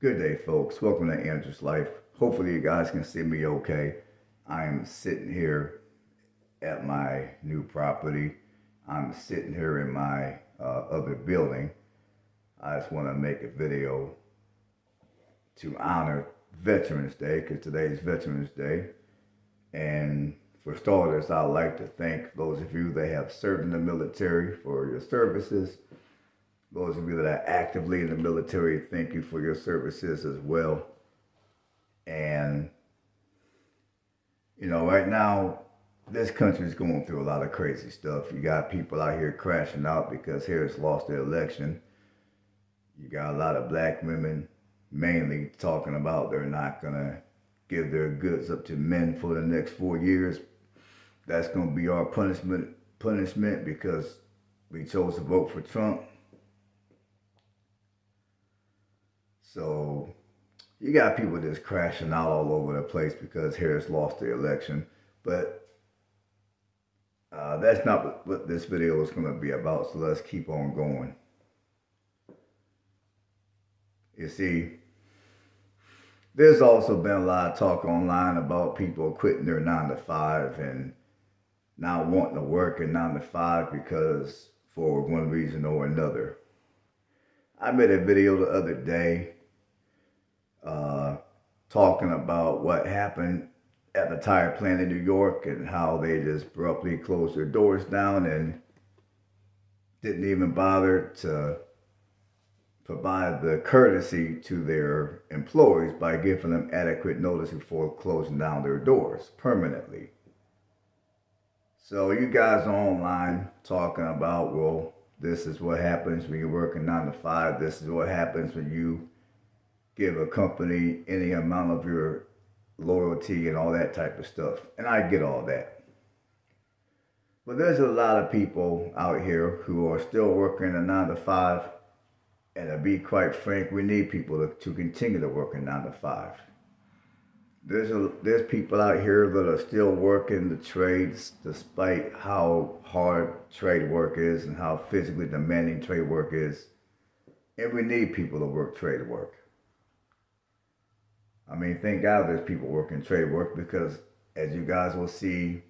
Good day, folks. Welcome to Andrew's Life. Hopefully you guys can see me okay. I am sitting here at my new property. I'm sitting here in my other building. I just want to make a video to honor Veterans Day, because today is Veterans Day. And for starters, I'd like to thank those of you that have served in the military for your services. Those of you that are actively in the military, thank you for your services as well. And, you know, right now, this country is going through a lot of crazy stuff. You got people out here crashing out because Harris lost the election. You got a lot of black women mainly talking about they're not going to give their goods up to men for the next 4 years. That's going to be our punishment because we chose to vote for Trump. So you got people just crashing out all over the place because Harris lost the election. But that's not what this video is going to be about, so let's keep on going. You see, there's also been a lot of talk online about people quitting their 9 to 5 and not wanting to work in 9 to 5 because for one reason or another. I made a video the other day talking about what happened at the tire plant in New York and how they just abruptly closed their doors down and didn't even bother to provide the courtesy to their employees by giving them adequate notice before closing down their doors permanently. So you guys are online talking about, well, this is what happens when you're working 9 to 5. This is what happens when you give a company any amount of your loyalty and all that type of stuff. And I get all that. But there's a lot of people out here who are still working a 9 to 5. And to be quite frank, we need people to continue to work in 9 to 5. There's people out here that are still working the trades despite how hard trade work is and how physically demanding trade work is. And we need people to work trade work. I mean, thank God there's people working trade work because, as you guys will see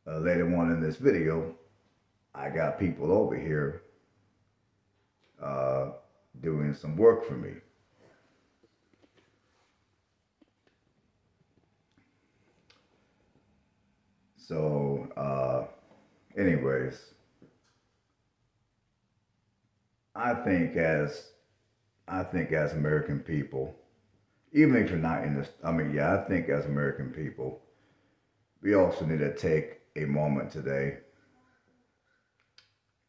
later on in this video, I got people over here doing some work for me. So, anyways, I think as American people, even if you're not in this, I think as American people, we also need to take a moment today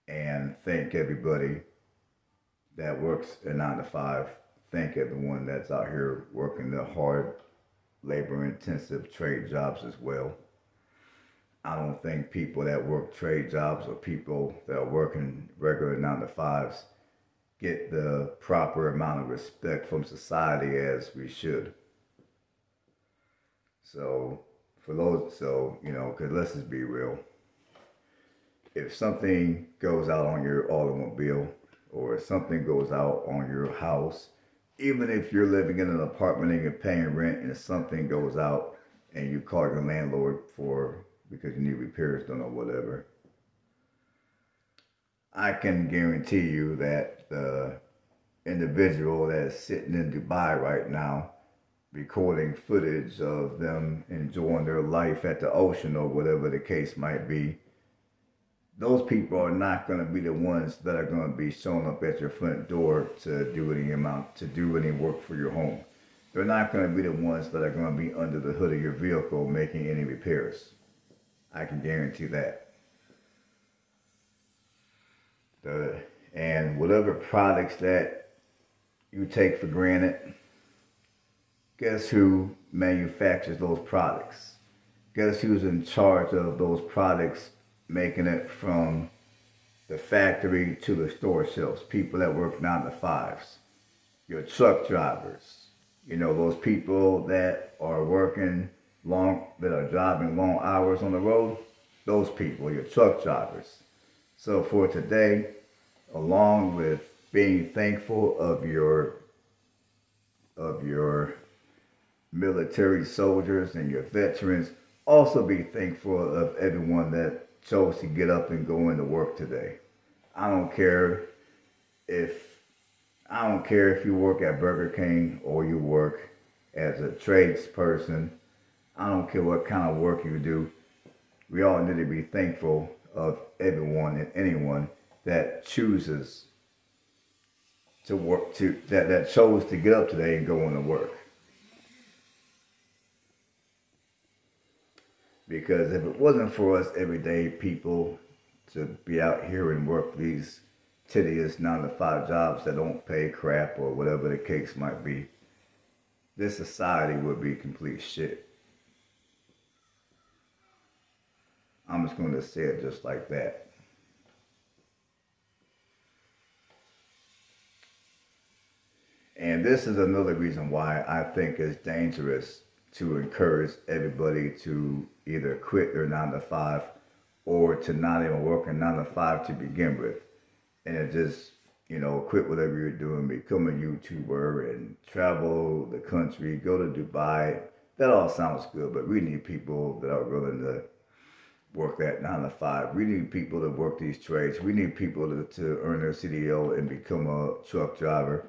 and thank everybody that works a 9 to 5. Thank everyone that's out here working the hard, labor-intensive trade jobs as well. I don't think people that work trade jobs or people that are working regular 9 to 5s get the proper amount of respect from society as we should. So, you know, because let's just be real. If something goes out on your automobile or if something goes out on your house, even if you're living in an apartment and you're paying rent and something goes out and you call your landlord because you need repairs done or whatever, I can guarantee you that the individual that's sitting in Dubai right now recording footage of them enjoying their life at the ocean or whatever the case might be, those people are not going to be the ones that are going to be showing up at your front door to do any work for your home. They're not going to be the ones that are going to be under the hood of your vehicle making any repairs. I can guarantee that. And whatever products that you take for granted, guess who manufactures those products? Guess who's in charge of those products, making it from the factory to the store shelves? People that work 9 to 5s. Your truck drivers. You know, those people that are driving long hours on the road. Those people, your truck drivers. So for today, along with being thankful of your of your military soldiers and your veterans. Also be thankful of everyone that chose to get up and go into work today. I don't care if you work at Burger King or you work as a tradesperson. I don't care what kind of work you do. We all need to be thankful of everyone and anyone that chooses to work, that chose to get up today and go into work. Because if it wasn't for us everyday people to be out here and work these tedious 9-to-5 jobs that don't pay crap or whatever the case might be, this society would be complete shit. I'm just going to say it just like that. And this is another reason why I think it's dangerous to encourage everybody to either quit their 9-to-5 or to not even work a 9-to-5 to begin with. And it just, quit whatever you're doing, become a YouTuber and travel the country, go to Dubai. That all sounds good, but we need people that are willing to work that 9-to-5. We need people to work these trades. We need people to earn their CDL and become a truck driver.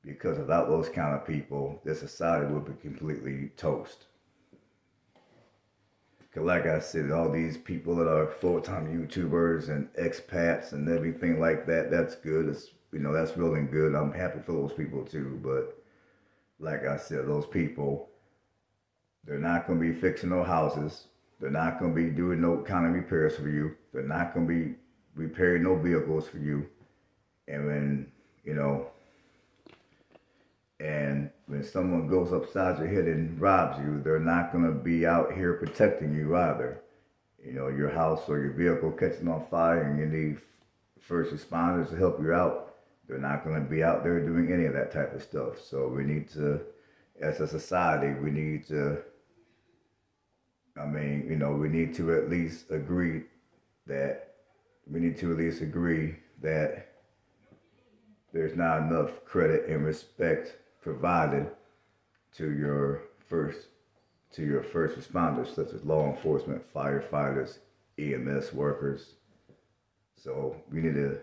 Because without those kind of people, this society would be completely toast. Because like I said, all these people that are full-time YouTubers and expats and everything like that, that's good. It's, that's really good. I'm happy for those people too. But like I said, those people, they're not going to be fixing no houses. They're not going to be doing no kind of repairs for you. They're not going to be repairing no vehicles for you. And when, and when someone goes upside your head and robs you, they're not going to be out here protecting you either. Your house or your vehicle catching on fire and you need first responders to help you out. They're not going to be out there doing any of that type of stuff. So we need to, as a society, we need to at least agree that there's not enough credit and respect provided to your first responders, such as law enforcement, firefighters, EMS workers. So we need to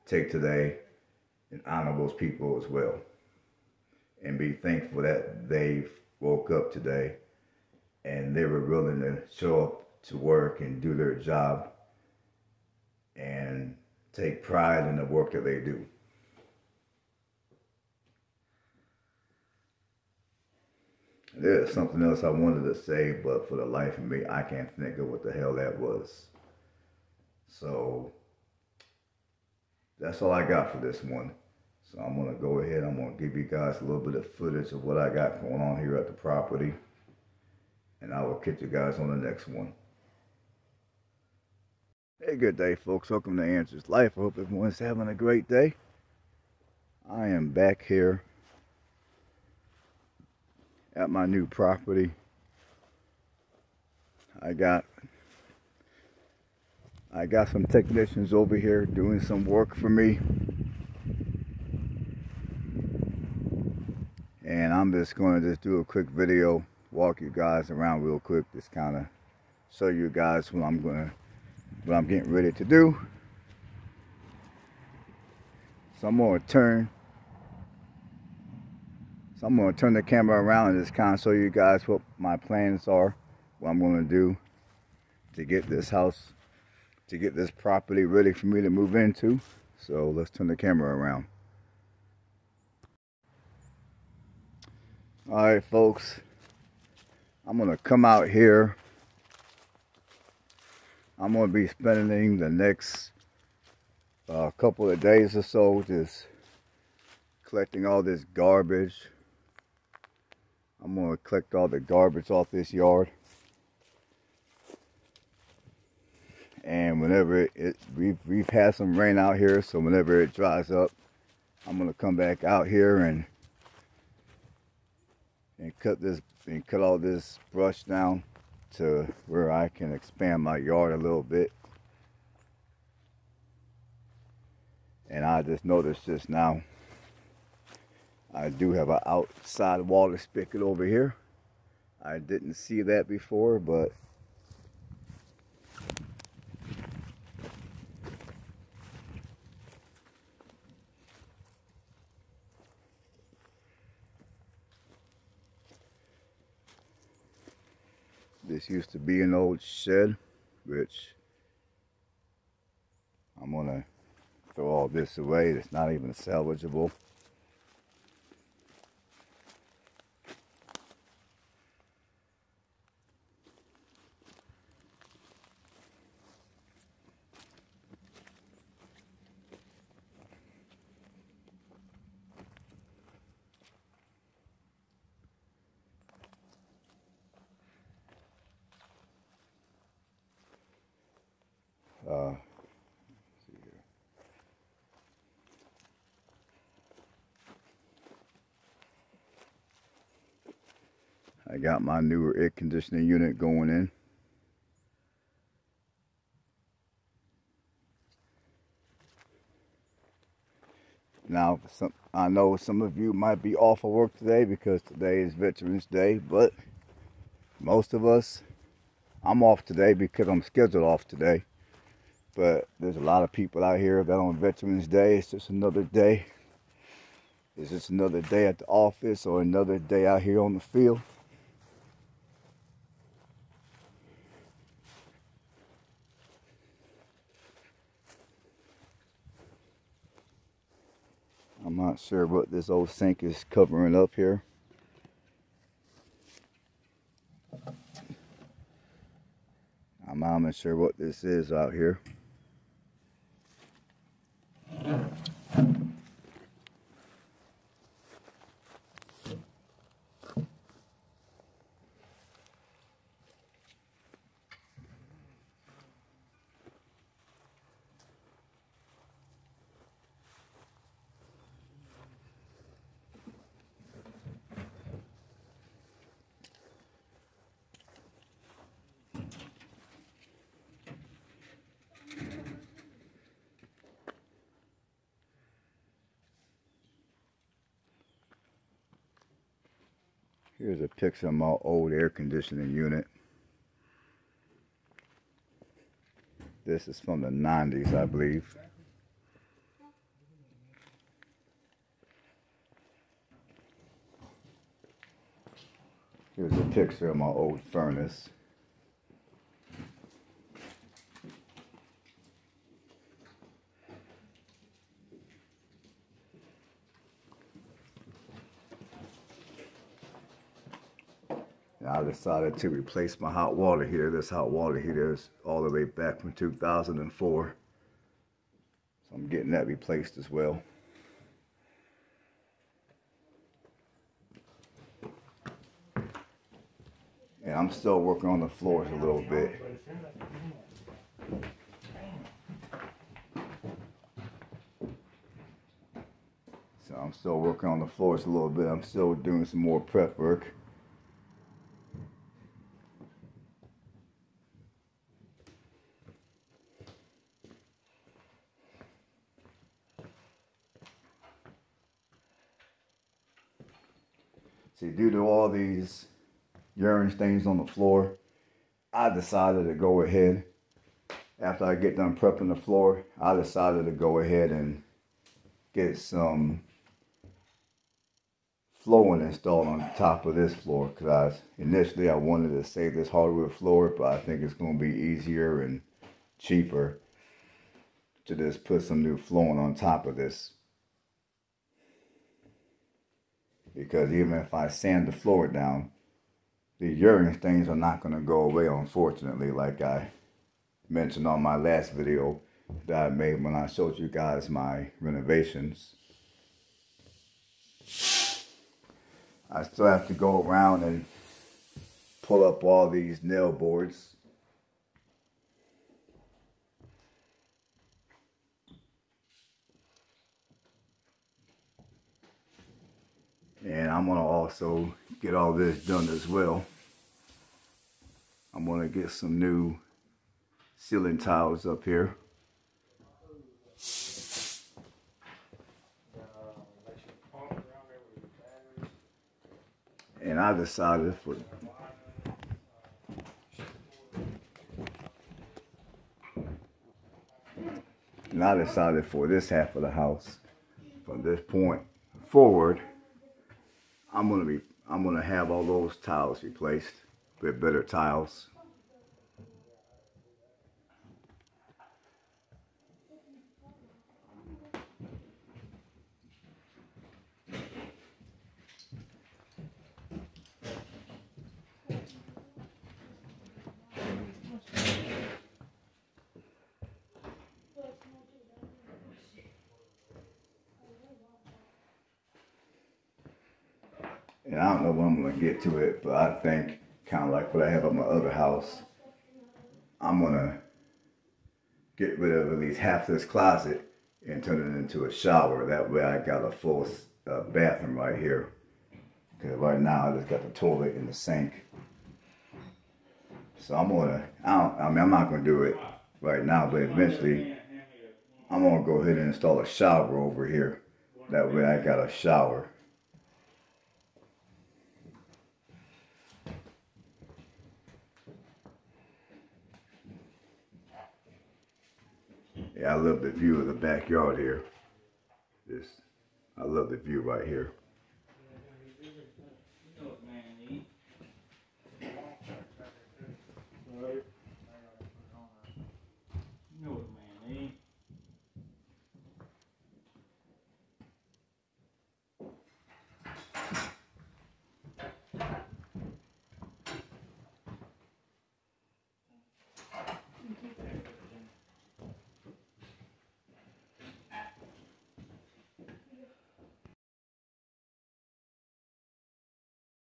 take today and honor those people as well, and be thankful that they woke up today and they were willing to show up to work and do their job and take pride in the work that they do. There's something else I wanted to say, but for the life of me, I can't think of what the hell that was. So that's all I got for this one. So I'm going to go ahead. I'm going to give you guys a little bit of footage of what I got going on here at the property. And I will catch you guys on the next one. Hey, good day, folks. Welcome to Answers Life. I hope everyone's having a great day. I am back here at my new property. I got some technicians over here doing some work for me. And I'm just going to do a quick video, walk you guys around real quick, just kind of show you guys what I'm getting ready to do. So I'm going to turn the camera around and just kind of show you guys what my plans are, what I'm going to do to get this house, to get this property ready for me to move into. So let's turn the camera around. All right, folks, I'm going to come out here. I'm going to be spending the next couple of days or so just collecting all this garbage. I'm going to collect all the garbage off this yard. And whenever we've had some rain out here, so whenever it dries up, I'm going to come back out here and cut all this brush down to where I can expand my yard a little bit. And I just noticed just now, I do have an outside water spigot over here. I didn't see that before, but this used to be an old shed, which I'm gonna throw all this away. It's not even salvageable. See here. I got my newer air conditioning unit going in. Now, I know some of you might be off of work today because today is Veterans Day, but most of us, I'm off today because I'm scheduled off today. But there's a lot of people out here that on Veterans Day, it's just another day. It's just another day at the office or another day out here on the field. I'm not sure what this old sink is covering up here. I'm not even sure what this is out here. Here's a picture of my old air conditioning unit. This is from the 90s, I believe. Here's a picture of my old furnace. And I decided to replace my hot water heater. This hot water heater is all the way back from 2004. So I'm getting that replaced as well. And I'm still working on the floors a little bit. So I'm still working on the floors a little bit. I'm still doing some more prep work. See, due to all these urine stains on the floor, I decided to go ahead, after I get done prepping the floor, I decided to go ahead and get some flooring installed on top of this floor, because initially I wanted to save this hardwood floor, but I think it's going to be easier and cheaper to just put some new flooring on top of this. Because even if I sand the floor down, the urine stains are not going to go away, unfortunately, like I mentioned on my last video that I made when I showed you guys my renovations. I still have to go around and pull up all these nail boards. And I'm going to also get all this done as well. I'm going to get some new ceiling tiles up here. And I decided for this half of the house, from this point forward, I'm gonna have all those tiles replaced with better tiles. And I don't know when I'm gonna get to it, but I think kind of like what I have at my other house, I'm gonna get rid of at least half this closet and turn it into a shower. That way I got a full bathroom right here. Because right now I just got the toilet and the sink. So I'm not gonna do it right now, but eventually I'm gonna go ahead and install a shower over here. That way I got a shower. Yeah, I love the view of the backyard here. I love the view right here.